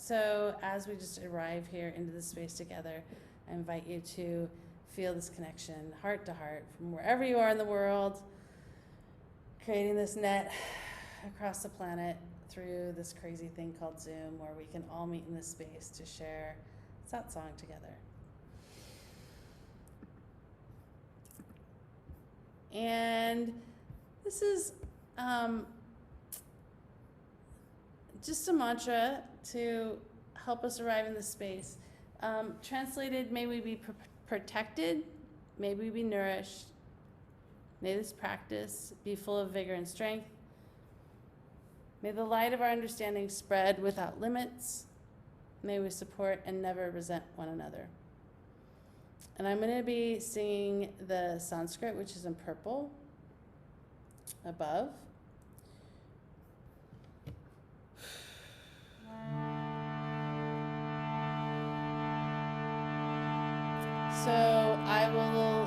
So as we just arrive here into the space together, I invite you to feel this connection, heart to heart, from wherever you are in the world, creating this net across the planet through this crazy thing called Zoom, where we can all meet in this space to share satsang together. And this is just a mantra to help us arrive in this space. Translated, may we be protected, may we be nourished, may this practice be full of vigor and strength, may the light of our understanding spread without limits, may we support and never resent one another. And I'm going to be singing the Sanskrit, which is in purple above. So I will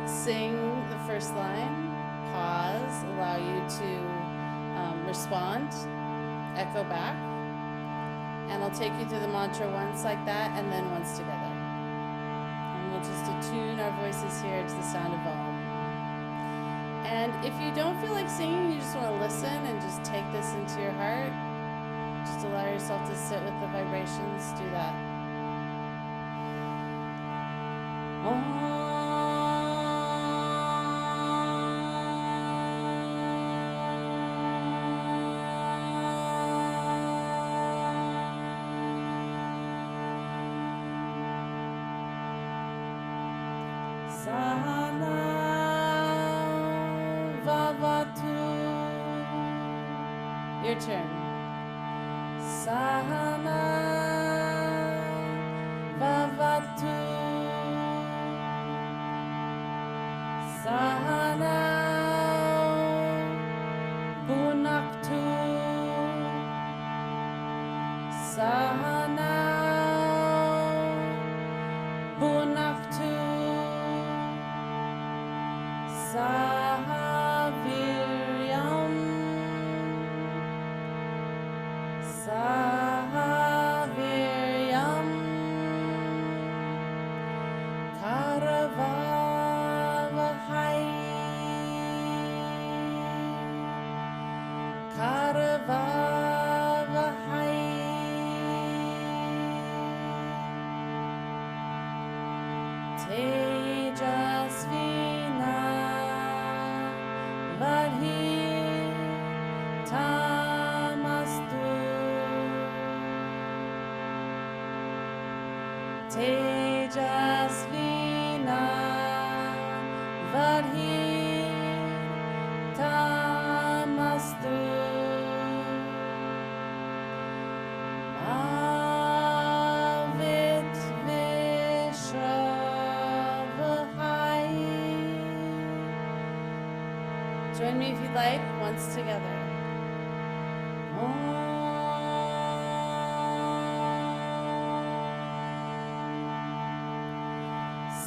sing the first line, pause, allow you to respond, echo back, and I'll take you through the mantra once like that and then once together. And we'll just attune our voices here to the sound of Om. And if you don't feel like singing, you just want to listen and just take this into your heart, just allow yourself to sit with the vibrations, do that. Your turn. Sahana Vavatu Sahana Bhunaktu Sahana Bhunaktu Sahaviryam Sahaviryam Karavavahai Karavavahai Tejasvina Vadhi Tamastu Tejasvina Vadhi Tamastu Avit Vishavahai. Join me if you'd like, once together.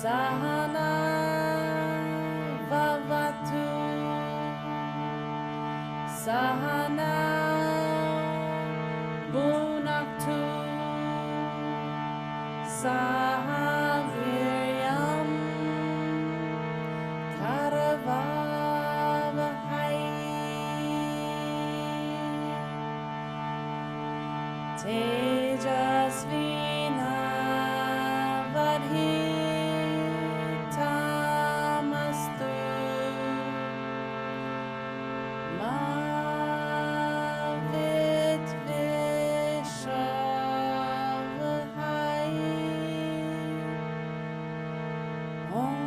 Sahana Vavatu Sahana Bhunaktu Sahaviryam Karavavahai Tejasvina Vadhi Tamastu Mavit Vishavahai Om.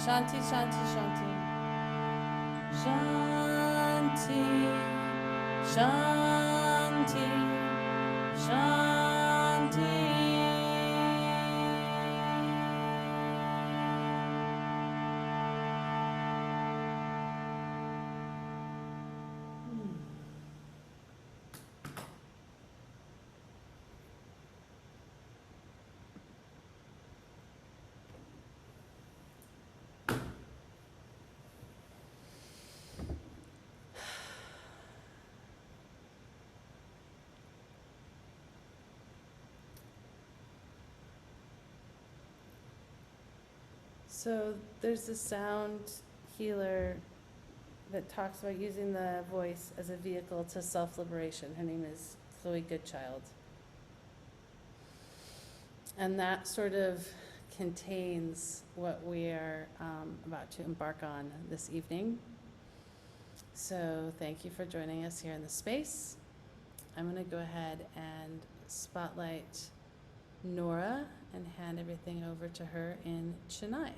Shanti, Shanti, Shanti. Shanti, Shanti, Shanti. So there's a sound healer that talks about using the voice as a vehicle to self-liberation. Her name is Chloe Goodchild. And that sort of contains what we are about to embark on this evening. So thank you for joining us here in the space. I'm going to go ahead and spotlight Nora and hand everything over to her in Chennai.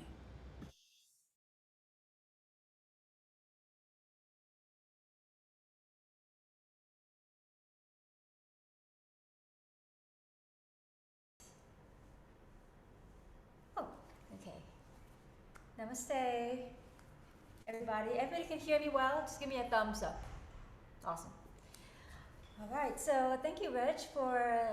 Oh, okay. Namaste, everybody. Everybody can hear me well? Just give me a thumbs up. Awesome. All right, so thank you, Reg, for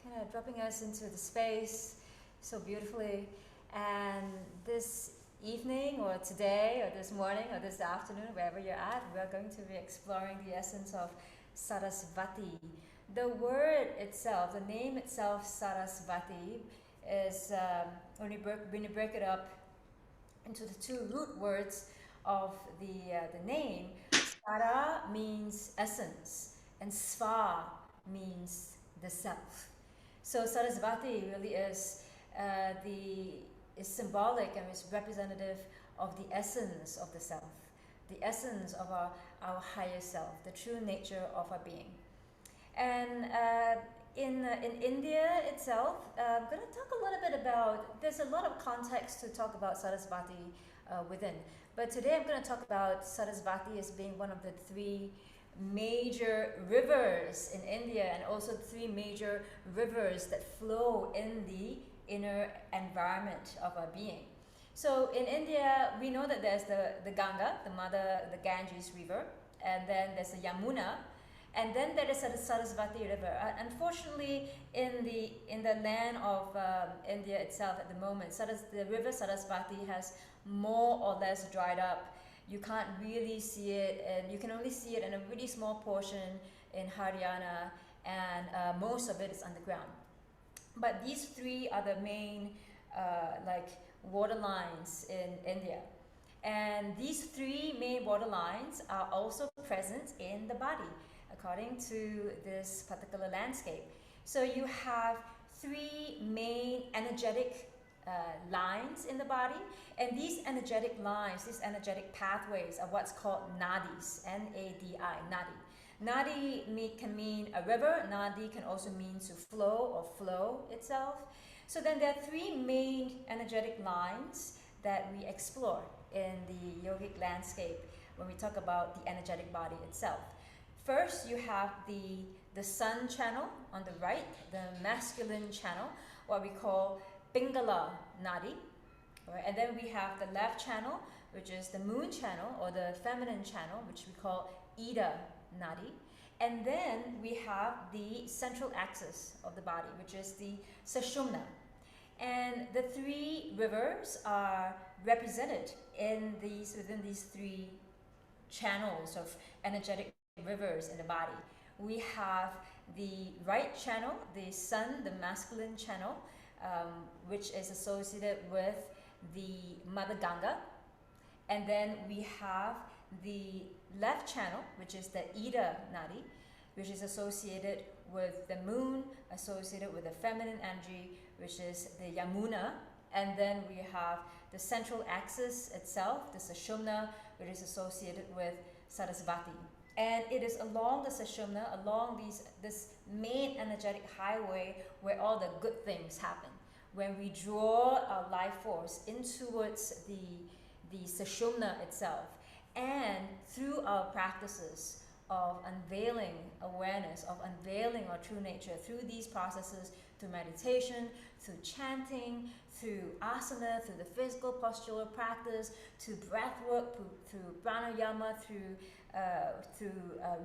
kind of dropping us into the space so beautifully. And this evening, or today, or this morning, or this afternoon, wherever you're at, we're going to be exploring the essence of Sarasvati. The word itself, the name itself, Sarasvati, is when you break it up into the two root words of the name. Sara means essence, and Sva means the self. So Sarasvati really is symbolic and is representative of the essence of the self, the essence of our higher self, the true nature of our being. And in India itself, I'm going to talk a little bit about, there's a lot of context to talk about Sarasvati within. But today I'm going to talk about Sarasvati as being one of the three major rivers in India, and also three major rivers that flow in the inner environment of our being. So in India, we know that there's the Ganga, the Ganges river, and then there's the Yamuna, and then there is the Sarasvati river. Unfortunately, in the land of India itself at the moment, the river Sarasvati has more or less dried up. You can't really see it, and you can only see it in a really small portion in Haryana, and most of it is underground. But these three are the main water lines in India. And these three main water lines are also present in the body, according to this particular landscape. So you have three main energetic lines in the body, and these energetic lines, these energetic pathways are what's called nadis, N-A-D-I, nadi. Nadi can mean a river, nadi can also mean to flow or flow itself. So then there are three main energetic lines that we explore in the yogic landscape when we talk about the energetic body itself. First, you have the sun channel on the right, the masculine channel, what we call Pingala Nadi. Right? And then we have the left channel, which is the moon channel, or the feminine channel, which we call Ida Nadi. And then we have the central axis of the body, which is the Sushumna. And the three rivers are represented within these three channels of energetic rivers in the body. We have the right channel, the sun, the masculine channel, which is associated with the Mother Ganga. And then we have the left channel, which is the Ida Nadi, which is associated with the moon, associated with the feminine energy, which is the Yamuna. And then we have the central axis itself, the Sushumna, which is associated with Sarasvati. And it is along the Sushumna, along this main energetic highway, where all the good things happen. When we draw our life force in towards the Sushumna itself, and through our practices of unveiling awareness, of unveiling our true nature, through these processes, through meditation, through chanting, through asana, through the physical postural practice, through breath work, through pranayama, through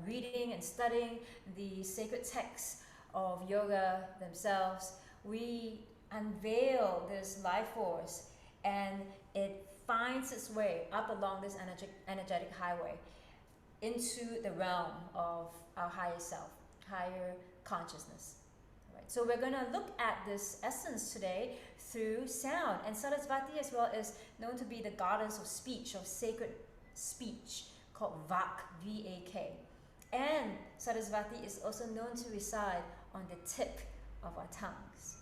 reading and studying the sacred texts of yoga themselves, we unveil this life force, and it finds its way up along this energetic highway into the realm of our higher self, higher consciousness. Right? So we're going to look at this essence today through sound. And Sarasvati as well is known to be the goddess of speech, of sacred speech, called Vak, V-A-K. And Sarasvati is also known to reside on the tip of our tongues.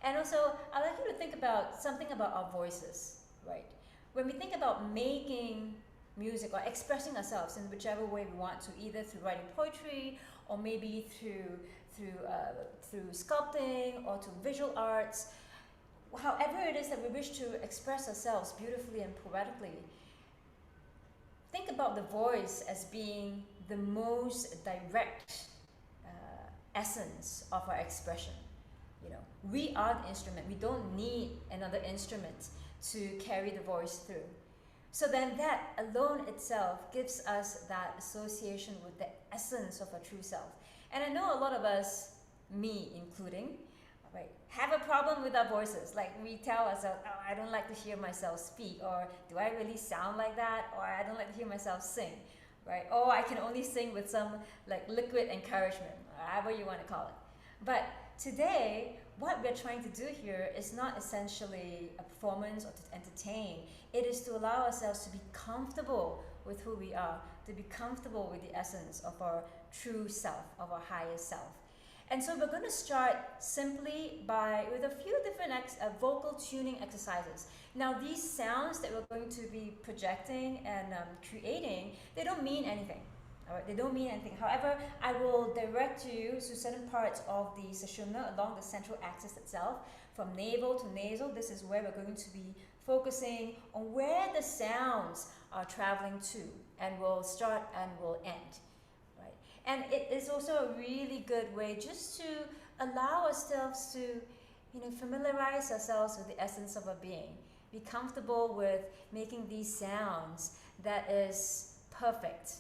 And also, I'd like you to think about something about our voices, right? When we think about making music or expressing ourselves in whichever way we want to, either through writing poetry or maybe through sculpting or to visual arts, however it is that we wish to express ourselves beautifully and poetically, think about the voice as being the most direct essence of our expression. You know, we are the instrument. We don't need another instrument to carry the voice through. So then that alone itself gives us that association with the essence of our true self. And I know a lot of us, me including, right, have a problem with our voices. Like we tell ourselves, oh, I don't like to hear myself speak, or do I really sound like that, or I don't like to hear myself sing, right? Or I can only sing with some like liquid encouragement, whatever you want to call it. But today, what we're trying to do here is not essentially a performance or to entertain. It is to allow ourselves to be comfortable with who we are, to be comfortable with the essence of our true self, of our higher self. And so we're going to start simply with a few different vocal tuning exercises. Now these sounds that we're going to be projecting and creating, they don't mean anything. All right, they don't mean anything. However, I will direct you to certain parts of the sushumna along the central axis itself, from navel to nasal. This is where we're going to be focusing on where the sounds are traveling to, and we'll start and we'll end. Right? And it is also a really good way just to allow ourselves to, familiarize ourselves with the essence of our being. Be comfortable with making these sounds that is perfect.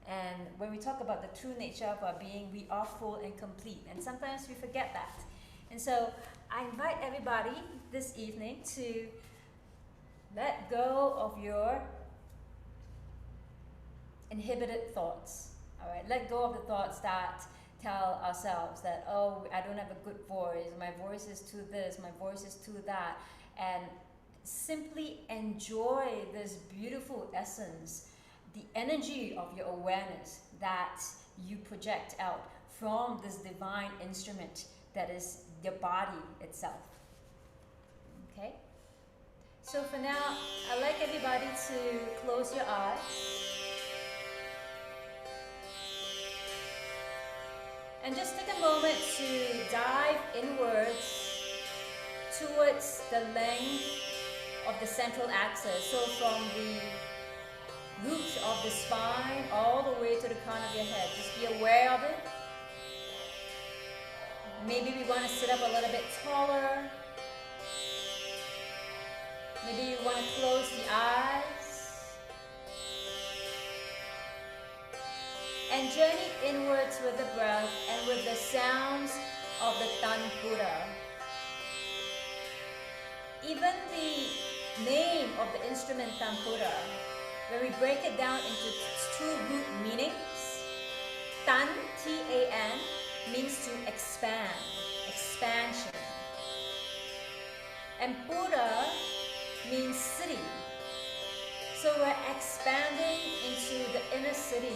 And when we talk about the true nature of our being, we are full and complete. And sometimes we forget that. And so I invite everybody this evening to let go of your inhibited thoughts. All right, let go of the thoughts that tell ourselves that, oh, I don't have a good voice, my voice is to this, my voice is to that. And simply enjoy this beautiful essence, the energy of your awareness that you project out from this divine instrument that is your body itself. Okay? So for now, I'd like everybody to close your eyes. And just take a moment to dive inwards towards the length of the central axis. So from the root of the spine all the way to the crown of your head. Just be aware of it. Maybe we want to sit up a little bit taller. Maybe you want to close the eyes. And journey inwards with the breath and with the sounds of the Tanpura. Even the name of the instrument Tanpura, when we break it down into two root meanings, Tan, T-A-N, means to expand, expansion. And Pura means city. So we're expanding into the inner city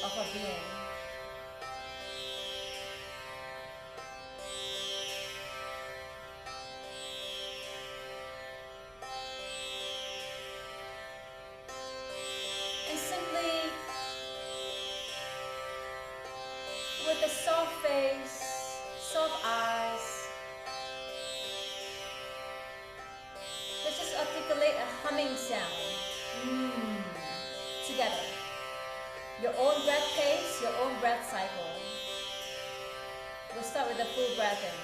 of our being. And simply, with a soft face, soft eyes, let's just articulate a humming sound. Together. Your own breath pace, your own breath cycle. We'll start with a full breath in.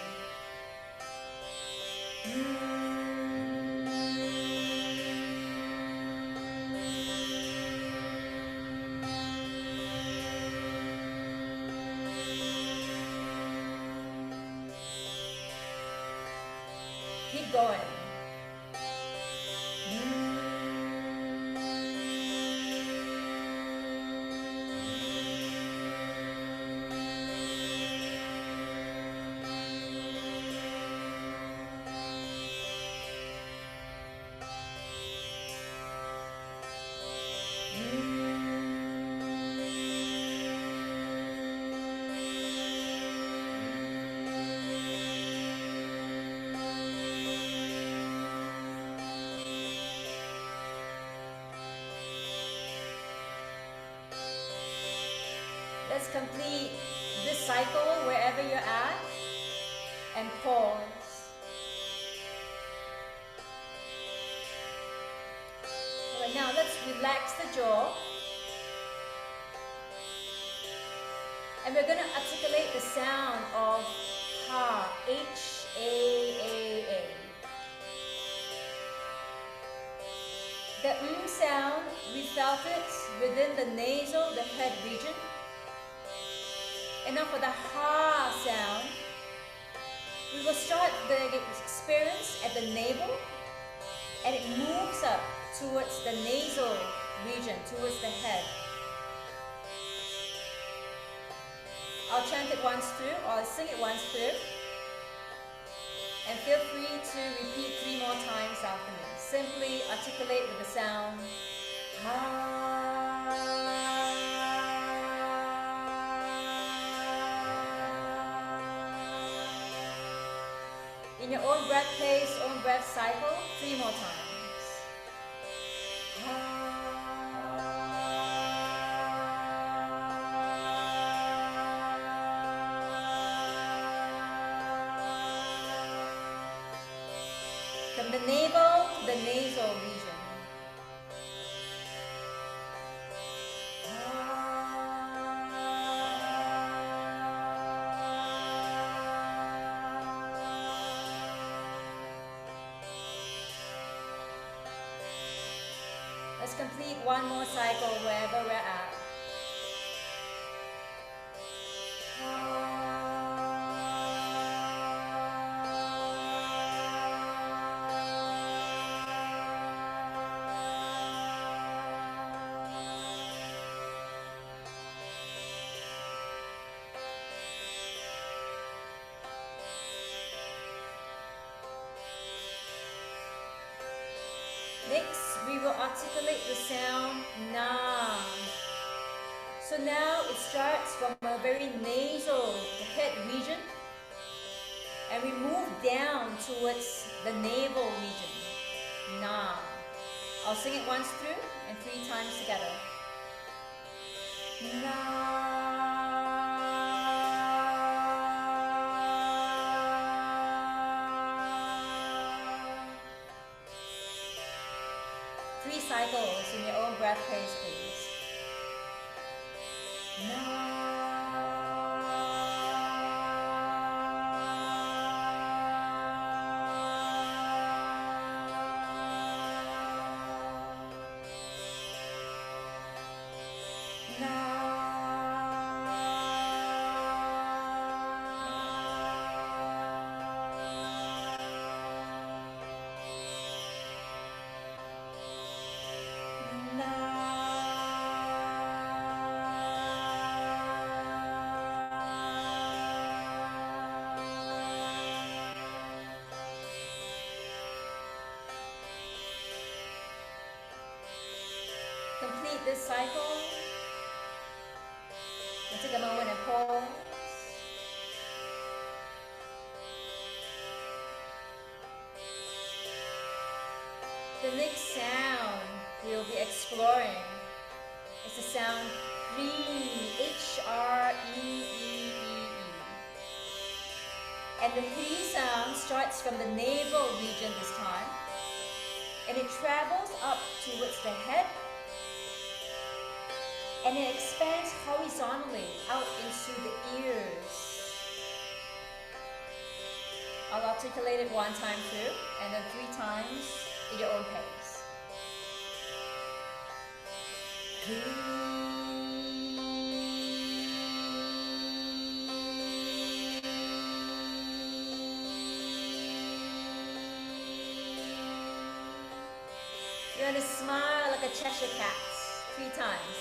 Keep going. Let's complete this cycle wherever you're at and pause. Alright, now let's relax the jaw. And we're going to articulate the sound of ha, H-A-A-A. The sound, we felt it within the nasal, the head region. And now for the ha sound, we will start the experience at the navel, and it moves up towards the nasal region, towards the head. I'll chant it once through, or I'll sing it once through. And feel free to repeat 3 more times after me. Simply articulate with the sound ha. In your own breath pace, own breath cycle, 3 more times. Ha. From the navel to the nasal region. Let's complete one more cycle wherever we're at. Next, we will articulate the sound na. So now it starts from a very nasal, the head region, and we move down towards the navel region. Na. I'll sing it once through and 3 times together. Na. 3 cycles in your own breath pace, please. Complete this cycle. And take a moment and pause. The next sound we'll be exploring is the sound Ree, H-R-E-E-E-E. And the Ree sound starts from the navel region this time, and it travels up towards the head, and it expands horizontally out into the ears. I'll articulate it 1 time through, and then 3 times at your own pace. You're going to smile like a Cheshire cat 3 times.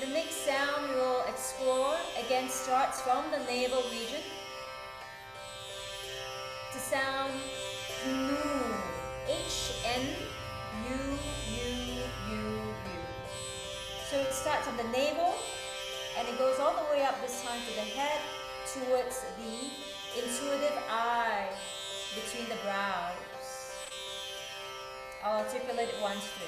The next sound we will explore again starts from the navel region to sound nu, H-N-U-U-U-U. So it starts from the navel and it goes all the way up this time to the head towards the intuitive eye between the brows. I'll articulate it once through.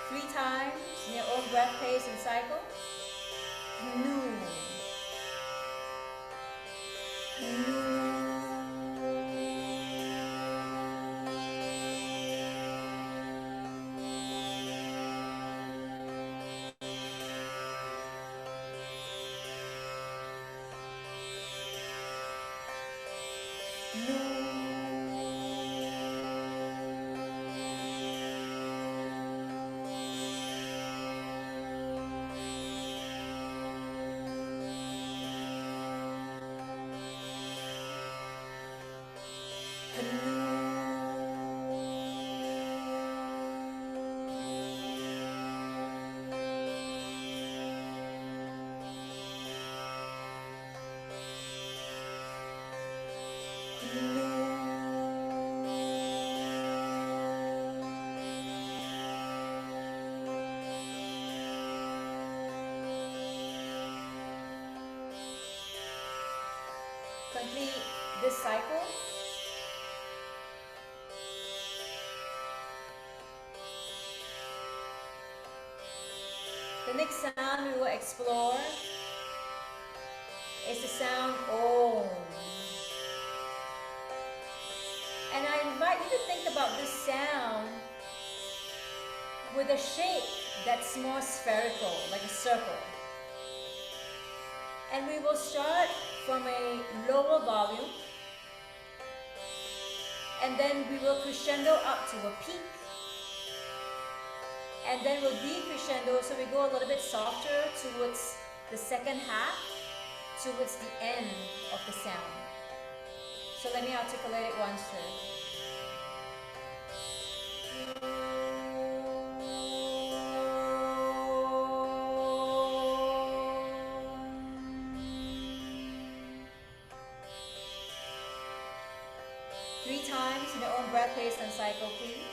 Three times in your own breath pace and cycle. Nu. Complete this cycle. The next sound we will explore is the sound Om. And I invite you to think about this sound with a shape that's more spherical, like a circle. And we will start from a lower volume and then we will crescendo up to a peak and then we'll decrescendo, so we go a little bit softer towards the second half, towards the end of the sound. So let me articulate it once through. 3 times in your own breath pace and cycle, please.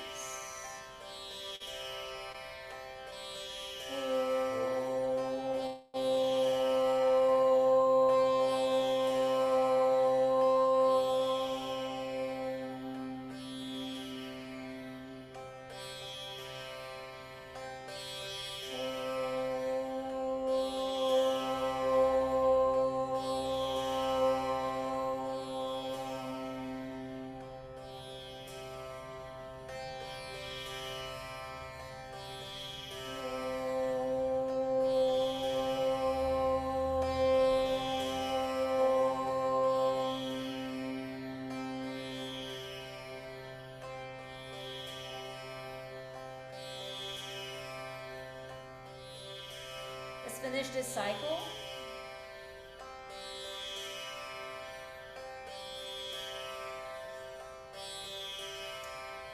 Let's finish this cycle.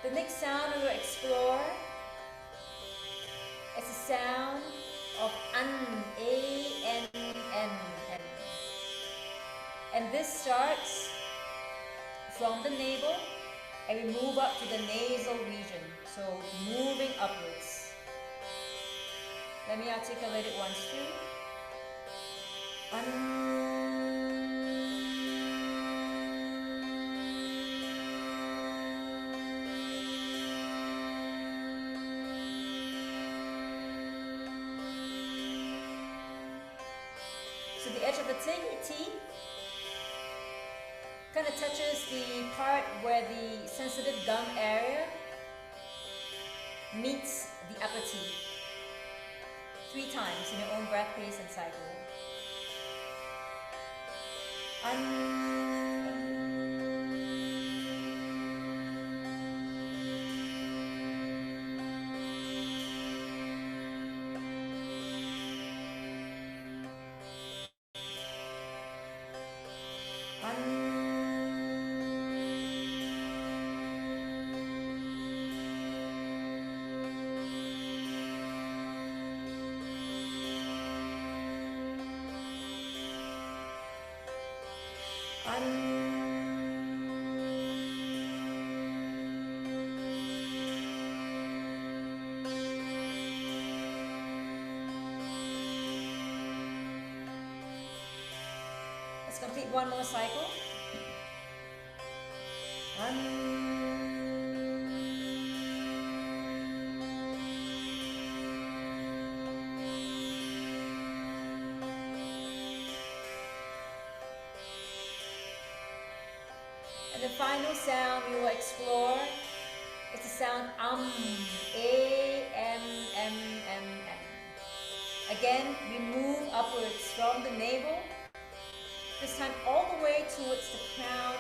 The next sound we will explore is the sound of An, A-N-N-N. And this starts from the navel and we move up to the nasal region, so moving upwards. Let me articulate it once too. So the edge of the teeth kind of touches the part where the sensitive gum area meets the upper teeth. 3 times in your own breath pace and cycle. Let's complete one more cycle. And the final sound we will explore is the sound A-M-M-M-M. Again, we move upwards from the navel, this time all the way towards the crown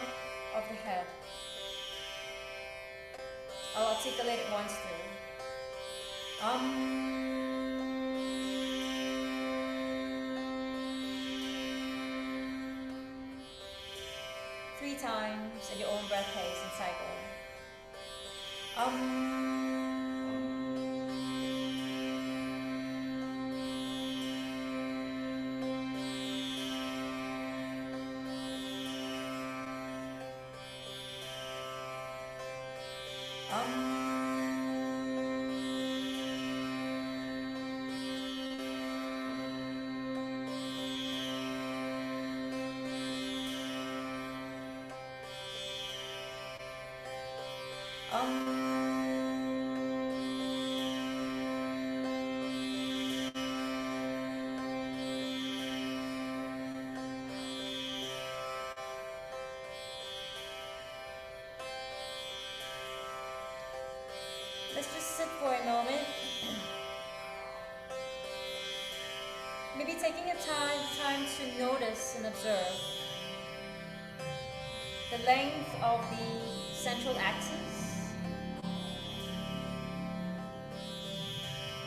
of the head. I'll articulate it once through. 3 times at your own breath pace and cycle. Let's just sit for a moment. Maybe taking a time to notice and observe the length of the central axis.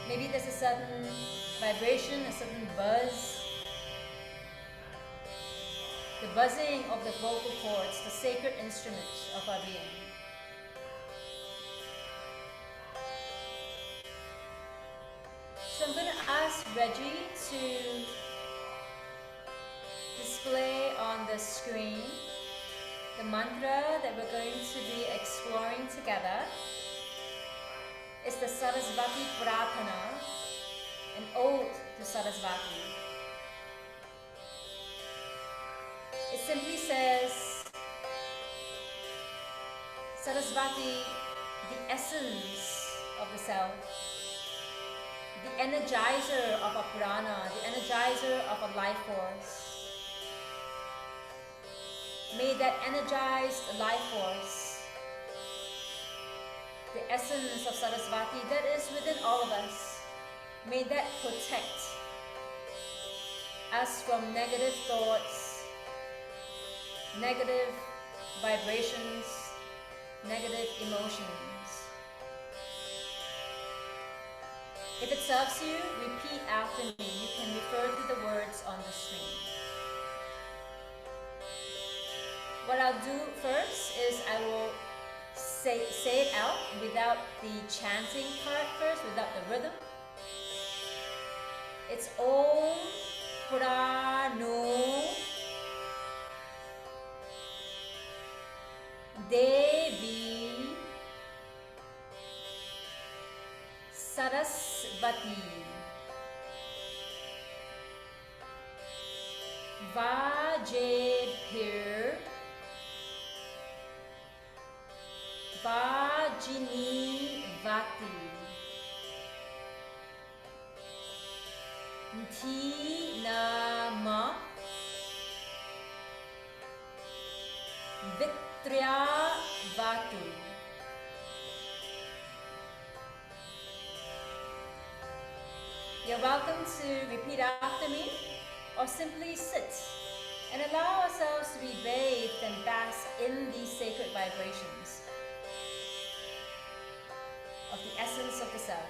Maybe there's a sudden vibration, a sudden buzz. The buzzing of the vocal cords, the sacred instruments of our being. So I'm going to ask Regi to display on the screen the mantra that we're going to be exploring together. It's the Sarasvati Prarthana, an ode to Sarasvati. It simply says, Sarasvati, the essence of the self, the energizer of a prana, the energizer of a life force. May that energized life force, the essence of Sarasvati that is within all of us, may that protect us from negative thoughts, negative vibrations, negative emotions. If it serves you, repeat after me. You can refer to the words on the screen. What I'll do first is I will say it out without the chanting part first, without the rhythm. It's Om Prano Devi Sarasvati Vajepir Vajini Vati Ntinama Vitrya Vatu. You're welcome to repeat after me or simply sit and allow ourselves to be bathed and bask in these sacred vibrations of the essence of the self.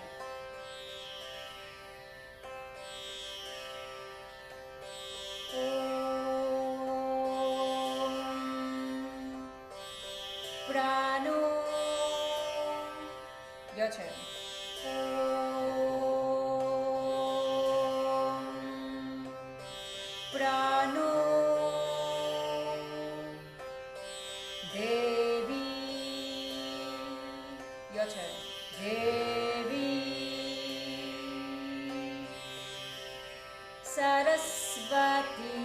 Om Prano. Your turn. Om Prano Devi. Your turn. Devi Sarasvati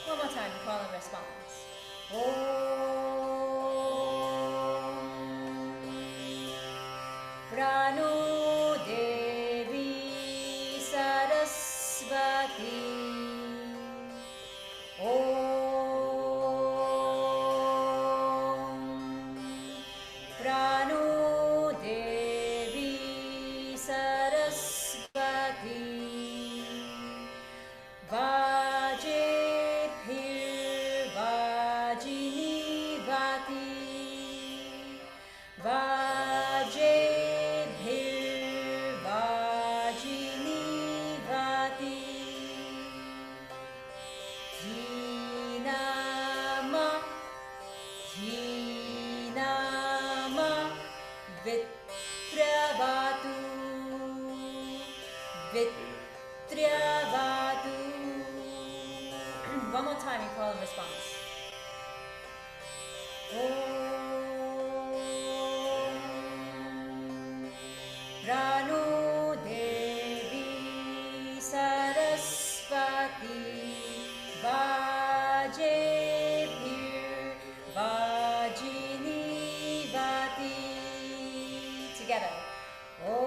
One more time, call and response. Om Prano Devi Sarasvati. Om Prano Devi Sarasvati. Vaje Phir Vajini Vati. Vaje Phir Vajini Vati. Dhinama Dhinama Vitrabhatu Vitrabhatu. One more time, you call and response. Om Ranu Devi Sarasvati. Vaje Phir Vajini Vati. Together. Om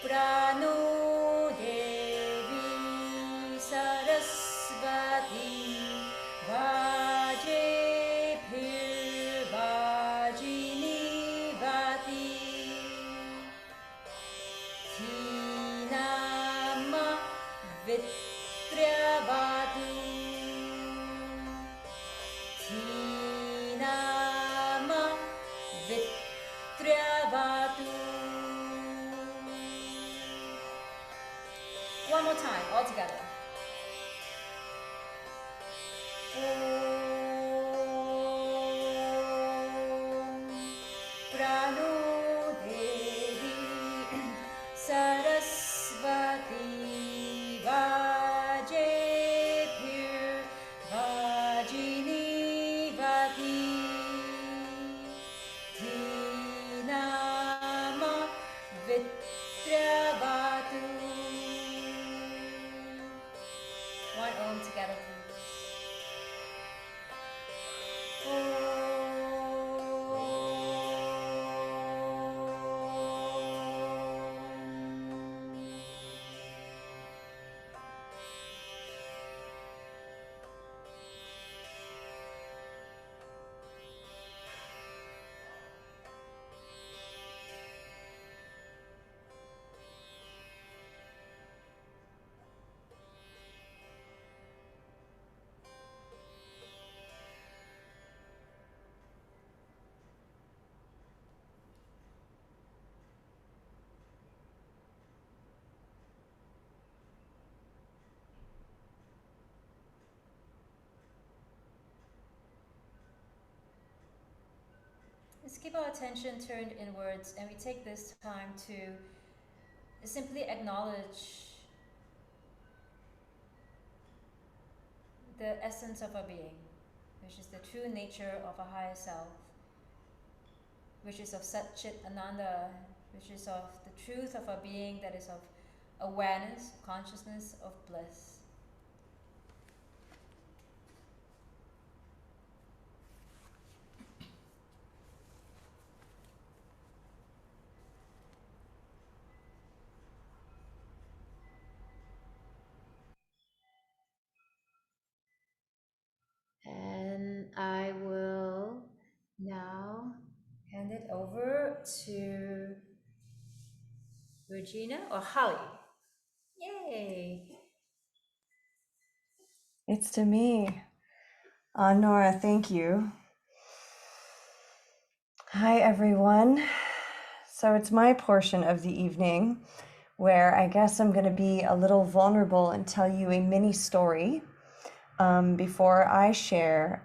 Prano Devi Sarasvati. Vaje Phir Vajini Vati. Dhinama Vitrabhatu. Dhinama Vitrabhatu. One more time, all together. Om Prano Devi Sarasvati. Vaje Phir Vajini Vati. Dhinama Vitrabhatu. One Om together, please. Let's keep our attention turned inwards, and we take this time to simply acknowledge the essence of our being, which is the true nature of our higher self, which is of Sat Chit Ananda, which is of the truth of our being that is of awareness, consciousness of bliss. And I will now hand it over to Regina or Holly. Yay! It's to me. Nora, thank you. Hi, everyone. So it's my portion of the evening where I guess I'm going to be a little vulnerable and tell you a mini story before I share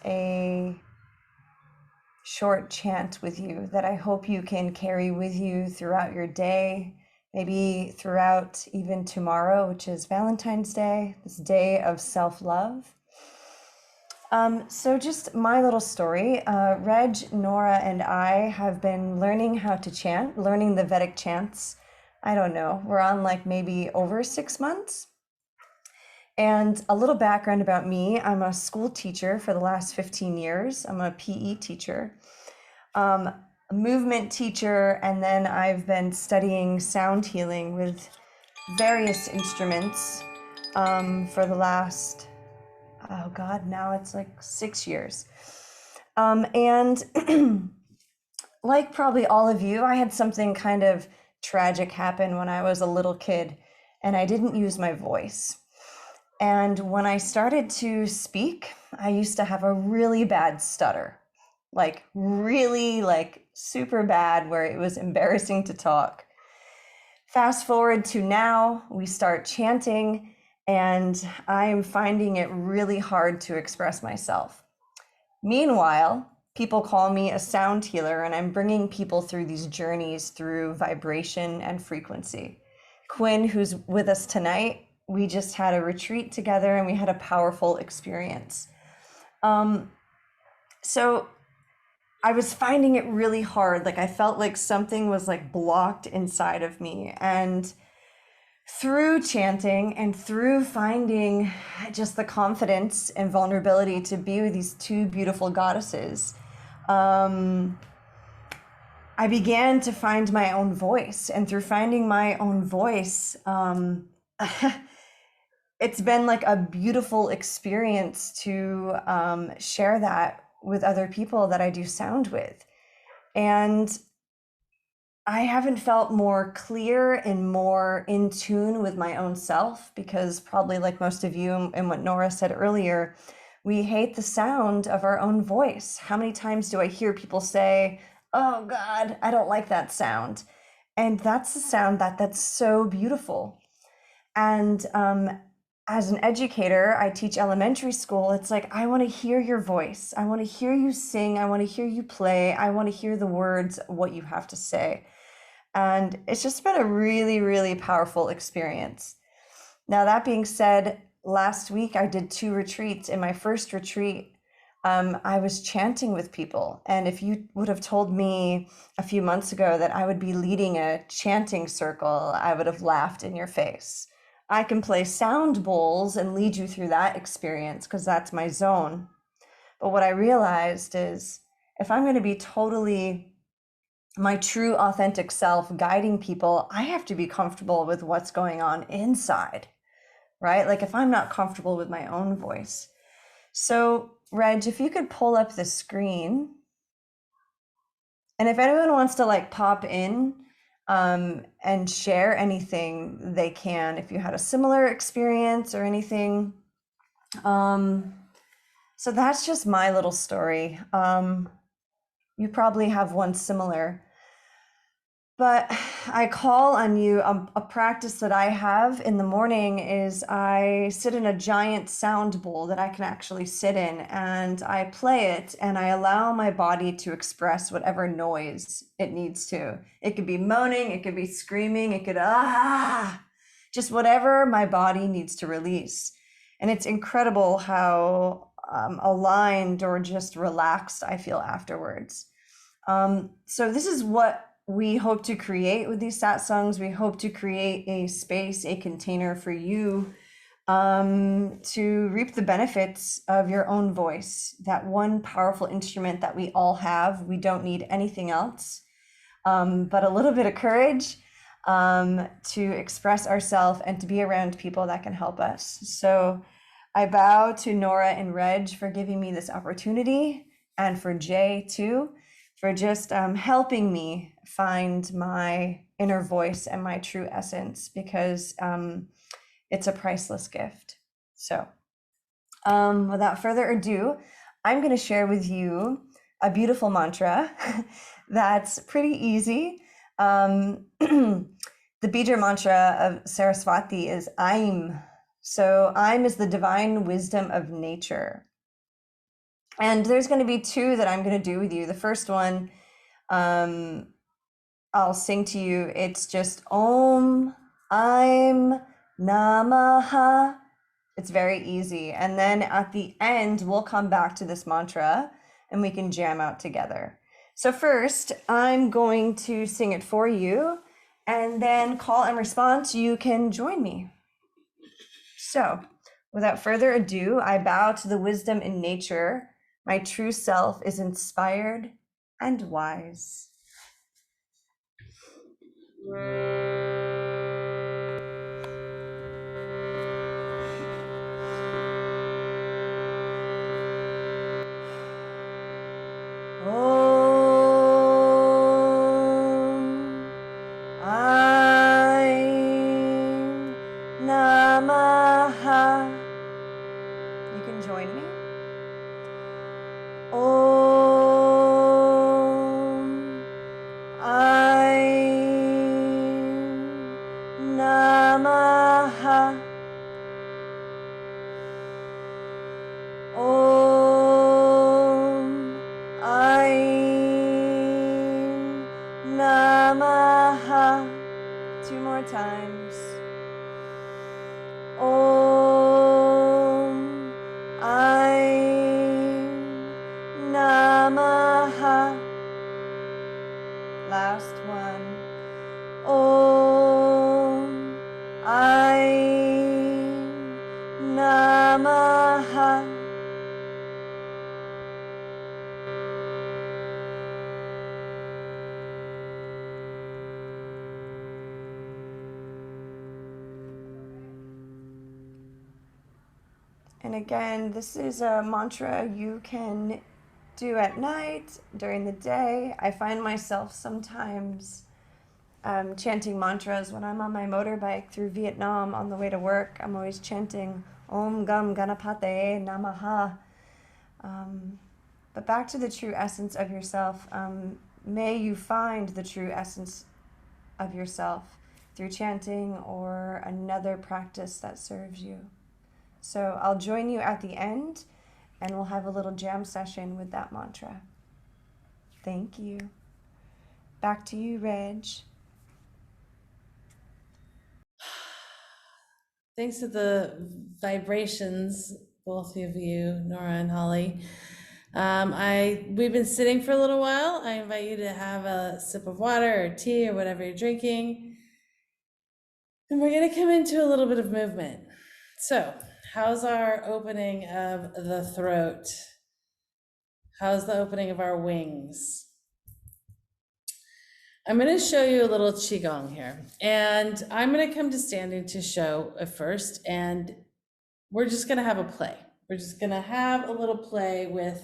a short chant with you that I hope you can carry with you throughout your day, maybe throughout even tomorrow, which is Valentine's Day, this day of self-love. So just my little story. Reg, Nora, and I have been learning how to chant, learning the Vedic chants. I don't know, we're on like maybe over 6 months. And a little background about me, I'm a school teacher for the last 15 years. I'm a PE teacher, a movement teacher, and then I've been studying sound healing with various instruments for the last, oh God, now it's like 6 years. And like probably all of you, I had something kind of tragic happen when I was a little kid, and I didn't use my voice. And when I started to speak, I used to have a really bad stutter, like really like super bad, where it was embarrassing to talk. Fast forward to now, we start chanting, and I am finding it really hard to express myself. Meanwhile, people call me a sound healer, and I'm bringing people through these journeys through vibration and frequency. Quinn, who's with us tonight, we just had a retreat together and we had a powerful experience. So I was finding it really hard. Like I felt like something was like blocked inside of me. And through chanting and through finding just the confidence and vulnerability to be with these two beautiful goddesses, I began to find my own voice. And through finding my own voice, it's been like a beautiful experience to share that with other people that I do sound with. And I haven't felt more clear and more in tune with my own self, because probably like most of you and what Nora said earlier, we hate the sound of our own voice. How many times do I hear people say, oh God, I don't like that sound? And that's the sound that's so beautiful. And as an educator, I teach elementary school. It's like, I want to hear your voice. I want to hear you sing. I want to hear you play. I want to hear the words, what you have to say. And it's just been a really, really powerful experience. Now, that being said, last week I did 2 retreats. In my first retreat, I was chanting with people. And if you would have told me a few months ago that I would be leading a chanting circle, I would have laughed in your face. I can play sound bowls and lead you through that experience because that's my zone. But what I realized is if I'm going to be totally my true authentic self guiding people, I have to be comfortable with what's going on inside, right? Like if I'm not comfortable with my own voice. So Reg, if you could pull up the screen, and if anyone wants to like pop in and share anything, they can, if you had a similar experience or anything. So that's just my little story. You probably have one similar. But I call on you, a practice that I have in the morning is I sit in a giant sound bowl that I can actually sit in, and I play it and I allow my body to express whatever noise it needs to. It could be moaning, it could be screaming, it could, just whatever my body needs to release. And it's incredible how aligned or just relaxed I feel afterwards. So this is what we hope to create with these satsangs. We hope to create a space, a container for you to reap the benefits of your own voice, that one powerful instrument that we all have. We don't need anything else but a little bit of courage to express ourselves and to be around people that can help us. So I bow to Nora and Reg for giving me this opportunity, and for Jay too. for just helping me find my inner voice and my true essence, because it's a priceless gift. So without further ado, I'm going to share with you a beautiful mantra that's pretty easy. The Bijar mantra of Sarasvati is Aim. So Aim is the divine wisdom of nature. And there's going to be two that I'm going to do with you. The first one, I'll sing to you. It's just Om, Aim, Namaha. It's very easy. And then at the end, we'll come back to this mantra and we can jam out together. So first, I'm going to sing it for you, and then call and response, you can join me. So without further ado, I bow to the wisdom in nature. My true self is inspired and wise. You can join me. Om Aim Namaha. Om Aim Namaha. Two more times. Om Aim Namaha. Last one. Om Aim Namaha. And again, this is a mantra you can do at night, during the day. I find myself sometimes chanting mantras when I'm on my motorbike through Vietnam on the way to work. I'm always chanting Om Gam Ganapate Namaha. But back to the true essence of yourself. May you find the true essence of yourself through chanting or another practice that serves you. So I'll join you at the end, and we'll have a little jam session with that mantra. Thank you. Back to you, Reg. Thanks to the vibrations, both of you, Nora and Holly. We've been sitting for a little while. I invite you to have a sip of water or tea or whatever you're drinking. And we're gonna come into a little bit of movement. So, how's our opening of the throat? How's the opening of our wings? I'm going to show you a little Qigong here, and I'm going to come to standing to show it first, and we're just going to have a play. We're just going to have a little play with,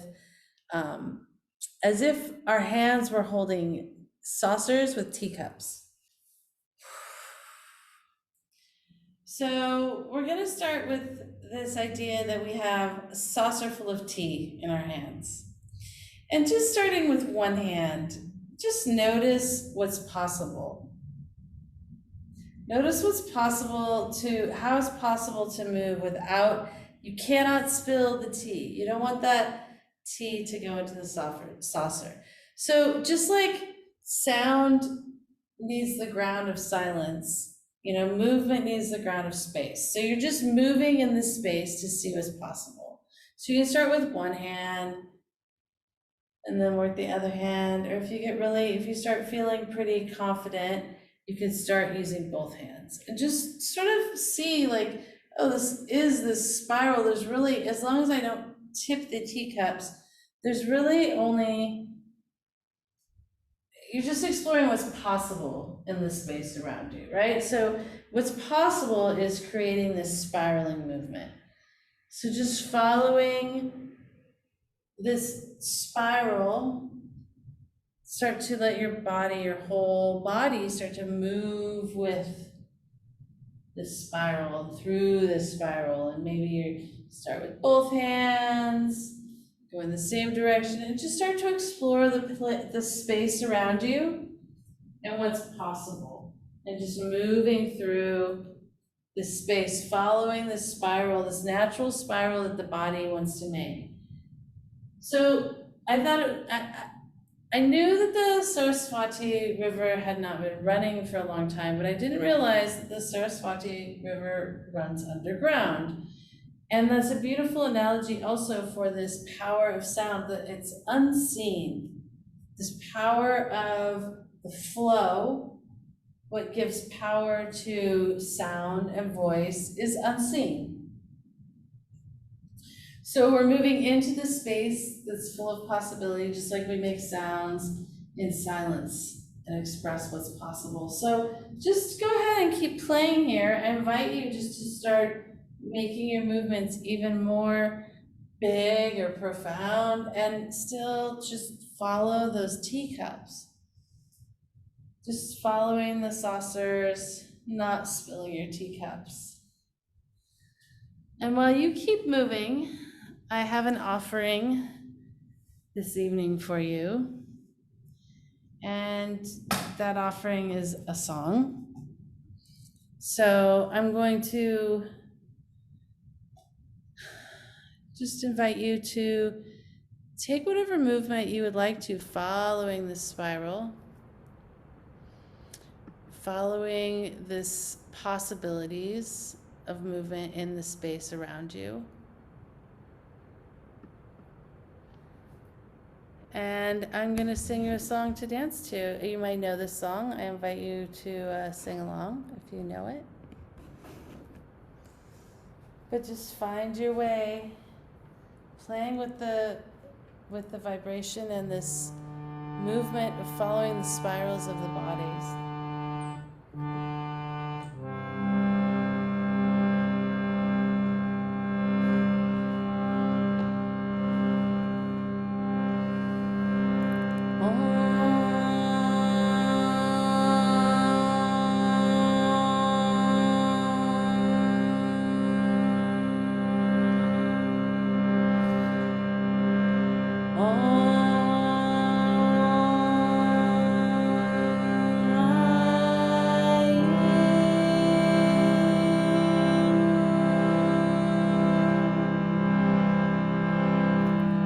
as if our hands were holding saucers with teacups. So we're going to start with this idea that we have a saucer full of tea in our hands. And just starting with one hand, just notice what's possible. Notice what's possible how it's possible to move without, you cannot spill the tea. You don't want that tea to go into the saucer. So just like sound needs the ground of silence, movement needs the ground of space. So you're just moving in this space to see what's possible. So you can start with one hand and then work the other hand, or if you start feeling pretty confident, you can start using both hands and just sort of see like, oh, this is this spiral. There's really, as long as I don't tip the teacups, there's really only, you're just exploring what's possible in the space around you, right? So what's possible is creating this spiraling movement. So just following this spiral start to let your body, your whole body, start to move with this spiral, through this spiral. And maybe you start with both hands, go in the same direction, and just start to explore the space around you and what's possible. And just moving through this space, following this spiral, this natural spiral that the body wants to make. So I thought, I knew that the Sarasvati River had not been running for a long time, but I didn't realize that the Sarasvati River runs underground. And that's a beautiful analogy also for this power of sound, that it's unseen. This power of the flow, what gives power to sound and voice, is unseen. So we're moving into the space that's full of possibility, just like we make sounds in silence and express what's possible. So just go ahead and keep playing here. I invite you just to start making your movements even more big or profound, and still just follow those teacups. Just following the saucers, not spilling your teacups. And while you keep moving, I have an offering this evening for you. And that offering is a song. So I'm going to just invite you to take whatever movement you would like to, following this spiral, following this possibilities of movement in the space around you. And I'm going to sing you a song to dance to. You might know this song. I invite you to sing along if you know it. But just find your way, playing with the vibration and this movement of following the spirals of the bodies.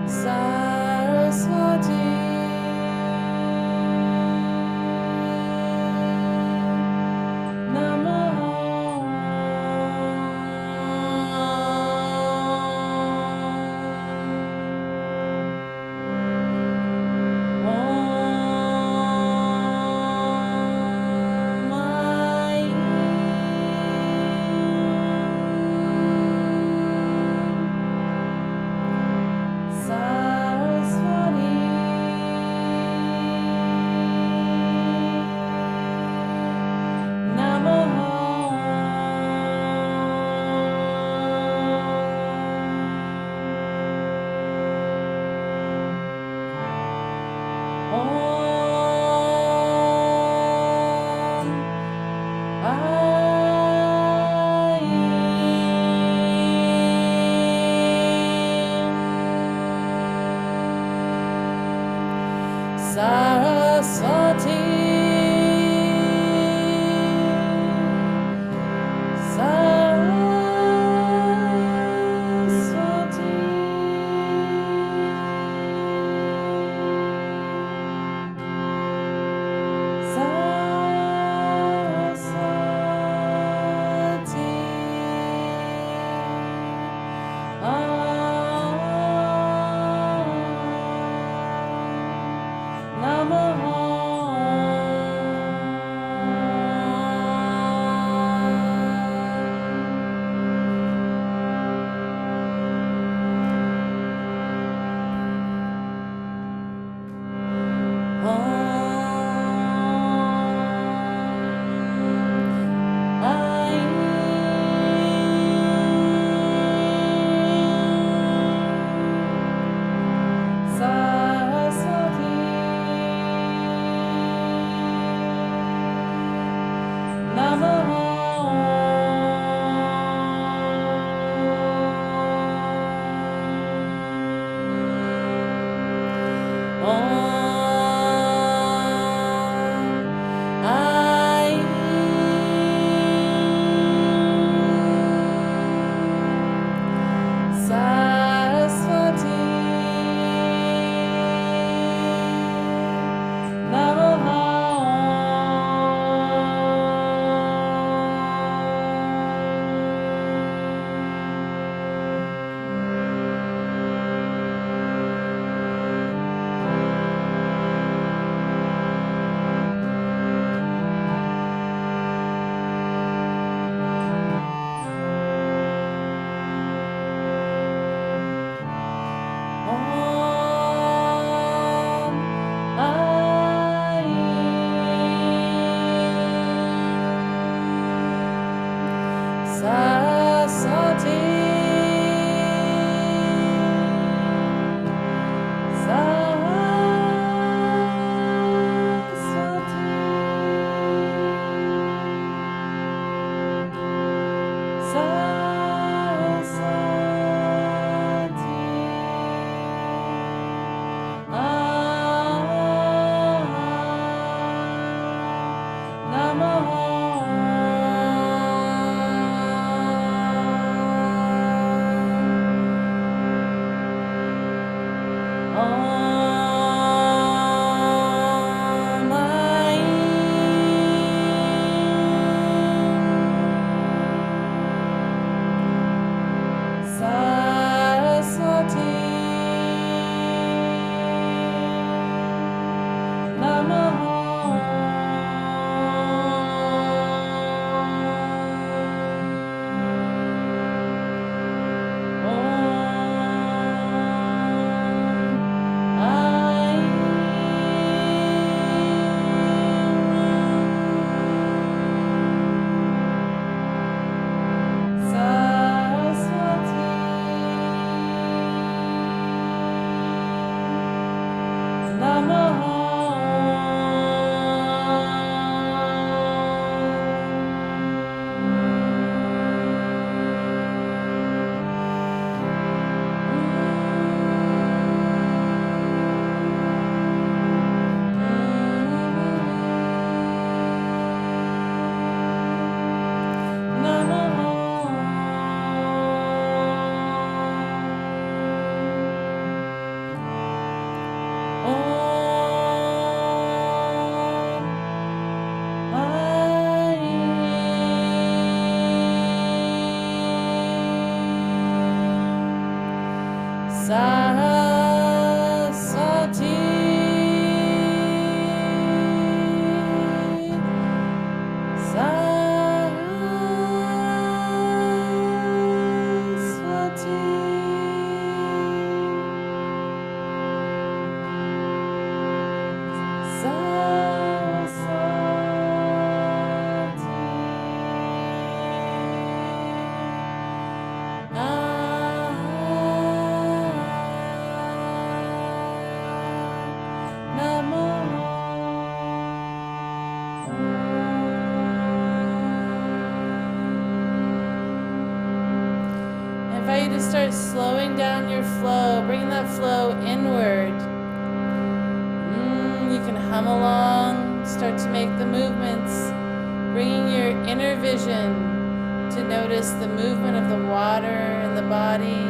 Sarasvati, Sarasvati, Sarasvati. Sarasvati To start slowing down your flow, bring that flow inward. You can hum along, start to make the movements, bringing your inner vision to notice the movement of the water in the body.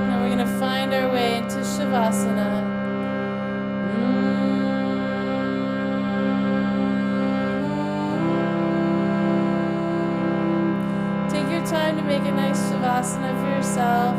And we're going to find our way into Shavasana. Time to make a nice Shavasana for yourself.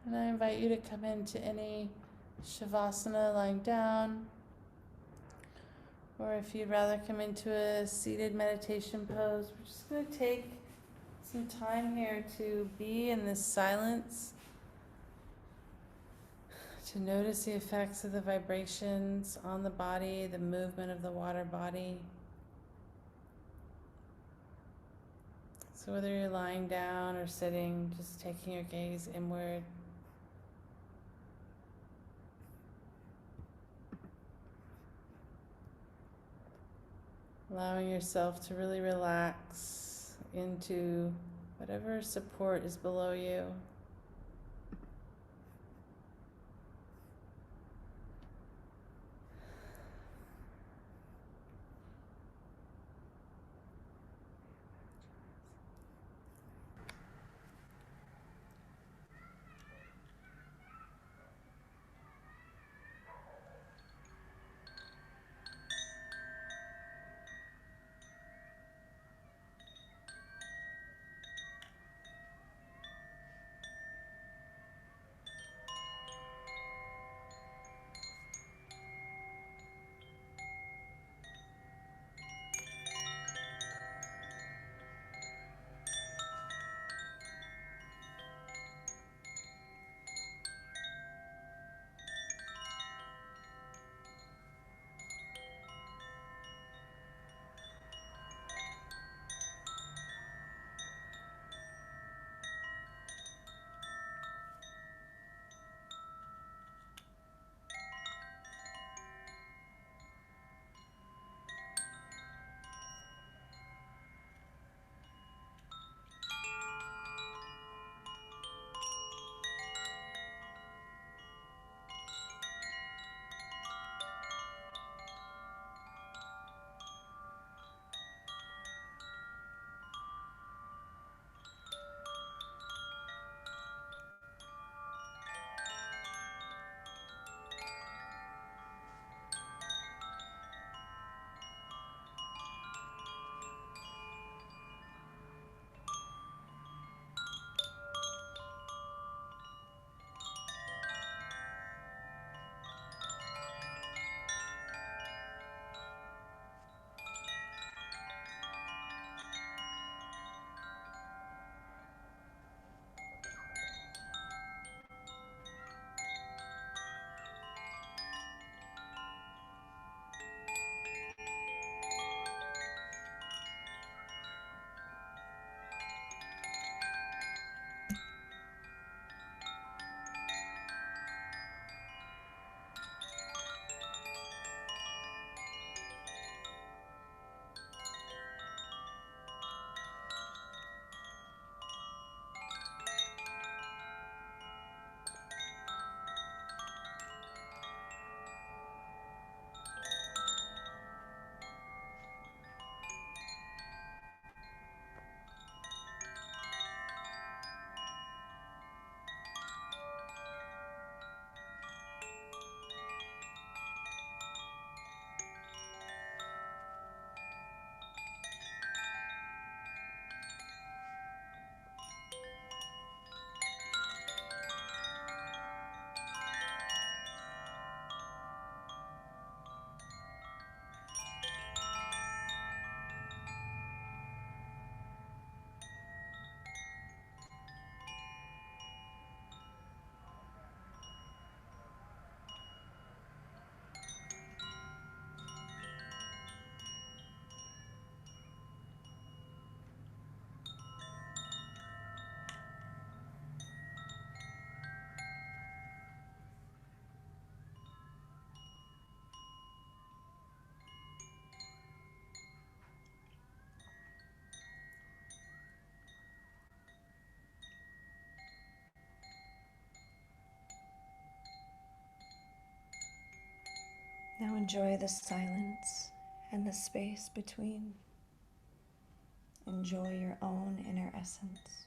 And I invite you to come into any Shavasana lying down Or if you'd rather come into a seated meditation pose, we're just going to take some time here to be in this silence, to notice the effects of the vibrations on the body, the movement of the water body. So whether you're lying down or sitting, just taking your gaze inward. Allowing yourself to really relax into whatever support is below you. Now enjoy the silence and the space between. Enjoy your own inner essence.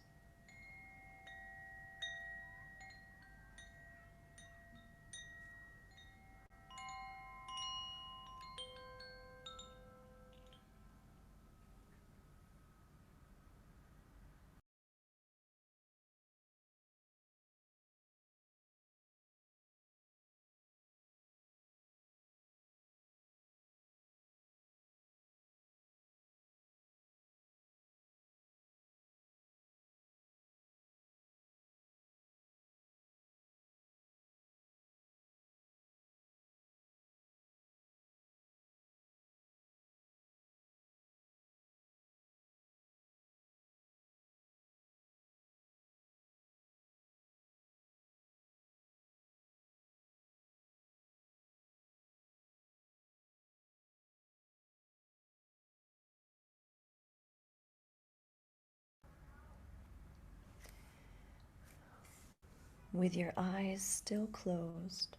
with your eyes still closed,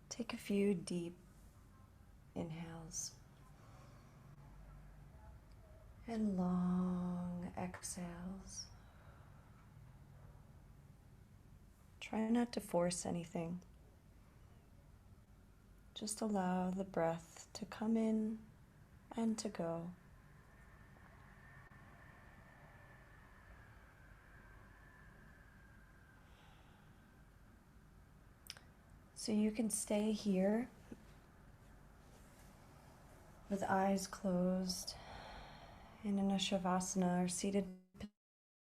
take a few deep inhales and long exhales. Try not to force anything. Just allow the breath to come in and to go. So you can stay here with eyes closed in an Shavasana or seated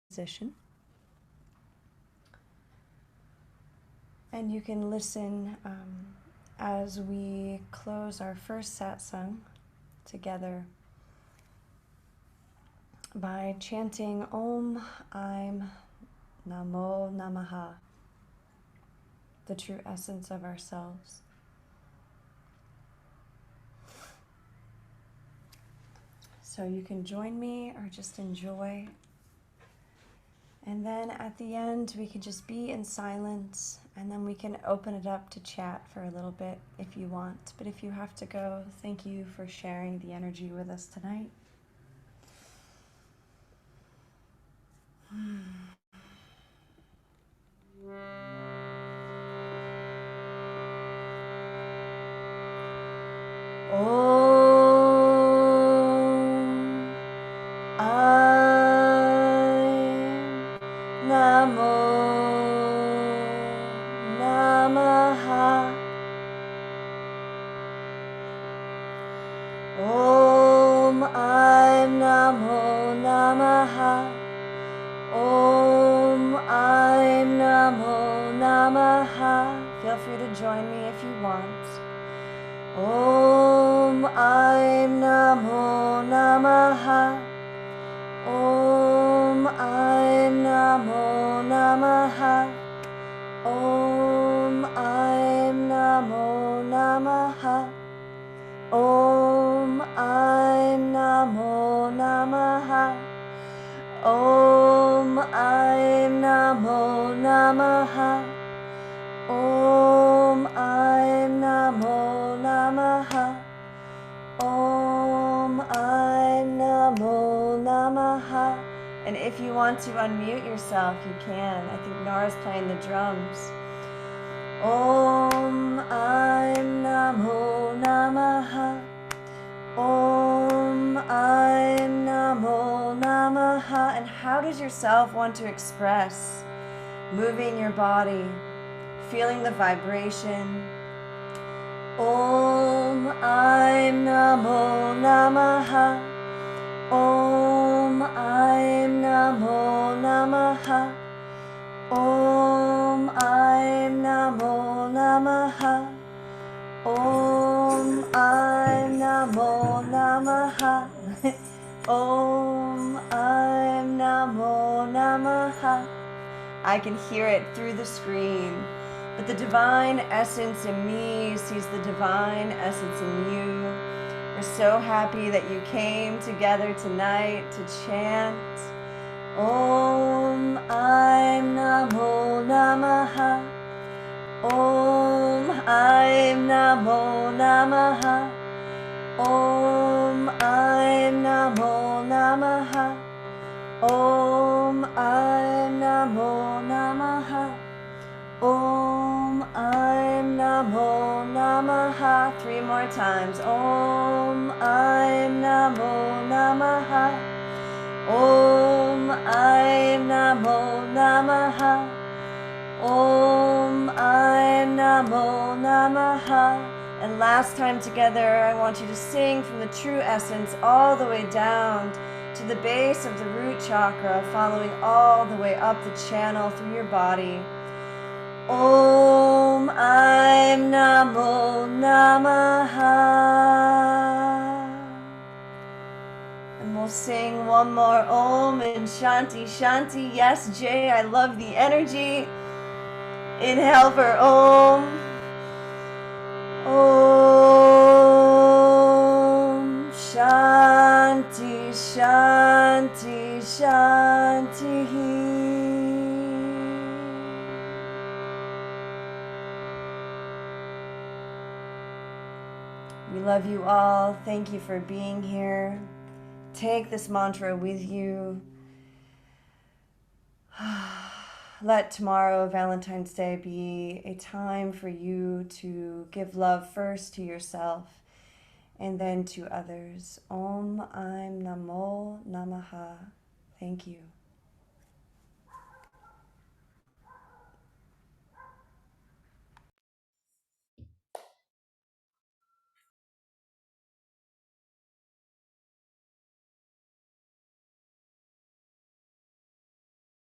position. And you can listen as we close our first satsang together by chanting Om Aim Namo Namaha, the true essence of ourselves. So you can join me or just enjoy. And then at the end, we can just be in silence, and then we can open it up to chat for a little bit if you want. But if you have to go, thank you for sharing the energy with us tonight. Feel free to join me if you want. Om Aim Namo Namaha. Om Aim Namo Namaha. Om Aim Namo Namaha. Om Aim Namo Namaha. Om Aim Namo Namaha. Om Aim Namo Namaha. Om Aim Namo Namaha. And if you want to unmute yourself, you can. I think Nora's playing the drums. Om Aim Namo Namaha. Om Aim Namo Namaha. And how does yourself want to express? Moving your body, feeling the vibration. Om Aim Namo Namaha. Om Aim Namo Namaha. Om Aim Namo Namaha. Om Aim Namo Namaha. Om Aim Namo Namaha. I can hear it through the screen, but the divine essence in me sees the divine essence in you. We're so happy that you came together tonight to chant Om Aim Namo Namaha. Om Aim Namo Namaha. Om Aim Namo Namaha. Om Aim Namo Namaha. Om Aim Namo Namaha. 3 more times. Om Aim Namo Namaha. Om Aim Namo Namaha. Om Aim Namo Namaha. And last time together, I want you to sing from the true essence all the way down to the base of the root chakra, following all the way up the channel through your body. Om Aim Namo Namaha. And we'll sing one more Om and Shanti Shanti. Yes, Jay, I love the energy. Inhale for Om. Om Shanti Shanti Shanti. We love you all. Thank you for being here. Take this mantra with you. Let tomorrow, Valentine's Day, be a time for you to give love first to yourself and then to others. Om Aim Namo Namaha. Thank you.